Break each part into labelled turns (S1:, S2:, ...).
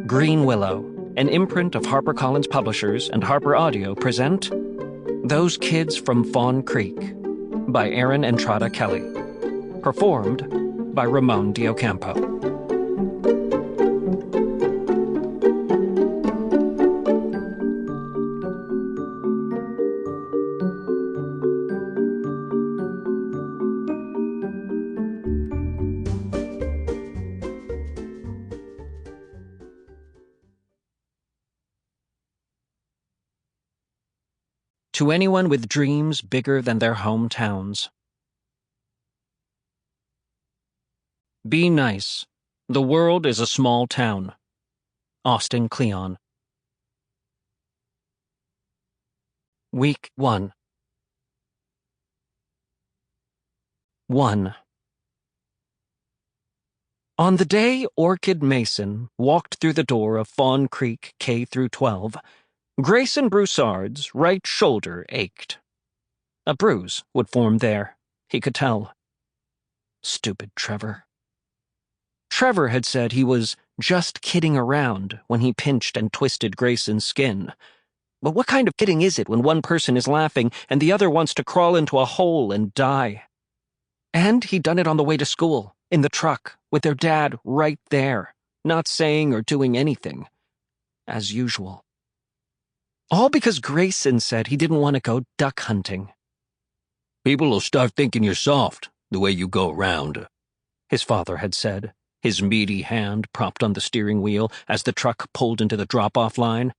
S1: Greenwillow, an imprint of HarperCollins Publishers and Harper Audio present Those Kids from Fawn Creek by Erin Entrada Kelly. Performed by Ramon de Ocampo. To anyone with dreams bigger than their hometowns. Be nice. The world is a small town. Austin Kleon. Week 1. 1. On the day Orchid Mason walked through the door of Fawn Creek K-12, Grayson Broussard's right shoulder ached. A bruise would form there, he could tell. Stupid Trevor. Trevor had said he was just kidding around when he pinched and twisted Grayson's skin. But what kind of kidding is it when one person is laughing and the other wants to crawl into a hole and die? And he'd done it on the way to school, in the truck, with their dad right there, not saying or doing anything. As usual. All because Grayson said he didn't want to go duck hunting.
S2: People will start thinking you're soft, the way you go around,
S1: his father had said, his meaty hand propped on the steering wheel as the truck pulled into the drop-off line.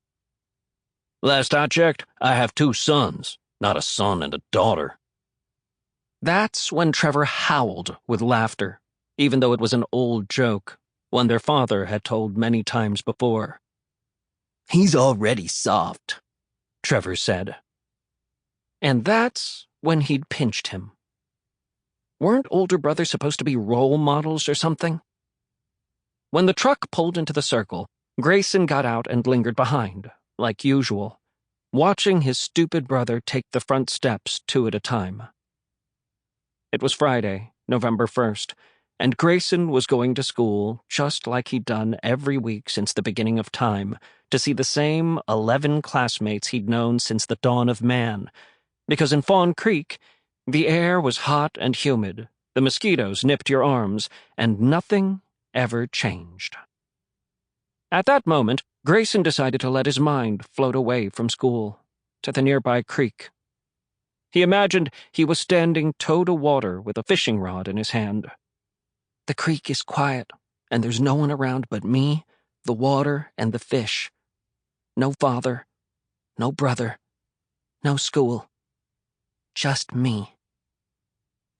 S2: Last I checked, I have 2 sons, not a son and a daughter.
S1: That's when Trevor howled with laughter, even though it was an old joke, one their father had told many times before.
S2: He's already soft,
S1: Trevor said. And that's when he'd pinched him. Weren't older brothers supposed to be role models or something? When the truck pulled into the circle, Grayson got out and lingered behind, like usual, watching his stupid brother take the front steps 2 at a time. It was Friday, November 1st, and Grayson was going to school just like he'd done every week since the beginning of time, to see the same 11 classmates he'd known since the dawn of man, because in Fawn Creek, the air was hot and humid, the mosquitoes nipped your arms, and nothing ever changed. At that moment, Grayson decided to let his mind float away from school, to the nearby creek. He imagined he was standing toe to water with a fishing rod in his hand. The creek is quiet, and there's no one around but me, the water, and the fish. No father, no brother, no school. Just me.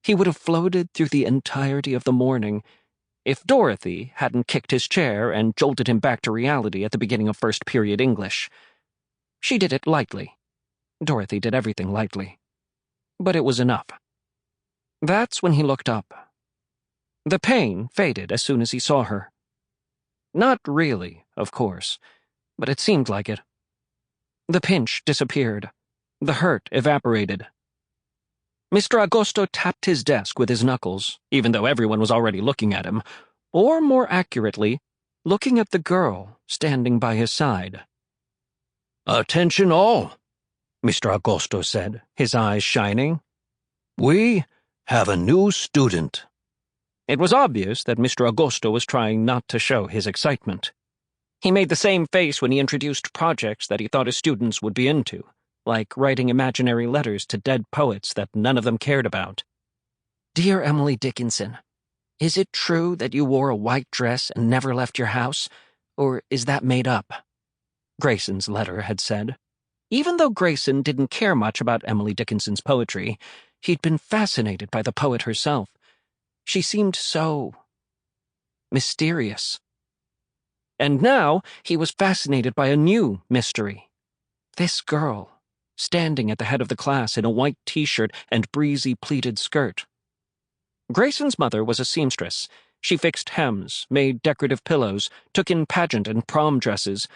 S1: He would have floated through the entirety of the morning if Dorothy hadn't kicked his chair and jolted him back to reality at the beginning of first period English. She did it lightly. Dorothy did everything lightly. But it was enough. That's when he looked up. The pain faded as soon as he saw her. Not really, of course, but it seemed like it. The pinch disappeared. The hurt evaporated. Mr. Agosto tapped his desk with his knuckles, even though everyone was already looking at him, or more accurately, looking at the girl standing by his side.
S2: Attention all,
S1: Mr. Agosto said, his eyes shining.
S2: We have a new student.
S1: It was obvious that Mr. Agosto was trying not to show his excitement. He made the same face when he introduced projects that he thought his students would be into, like writing imaginary letters to dead poets that none of them cared about. Dear Emily Dickinson, is it true that you wore a white dress and never left your house, or is that made up? Grayson's letter had said. Even though Grayson didn't care much about Emily Dickinson's poetry, he'd been fascinated by the poet herself. She seemed so mysterious. And now he was fascinated by a new mystery. This girl, standing at the head of the class in a white t-shirt and breezy pleated skirt. Grayson's mother was a seamstress. She fixed hems, made decorative pillows, took in pageant and prom dresses,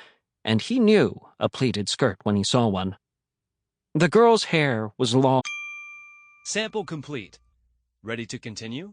S1: and he knew a pleated skirt when he saw one. The girl's hair was long.
S3: Sample complete. Ready to continue?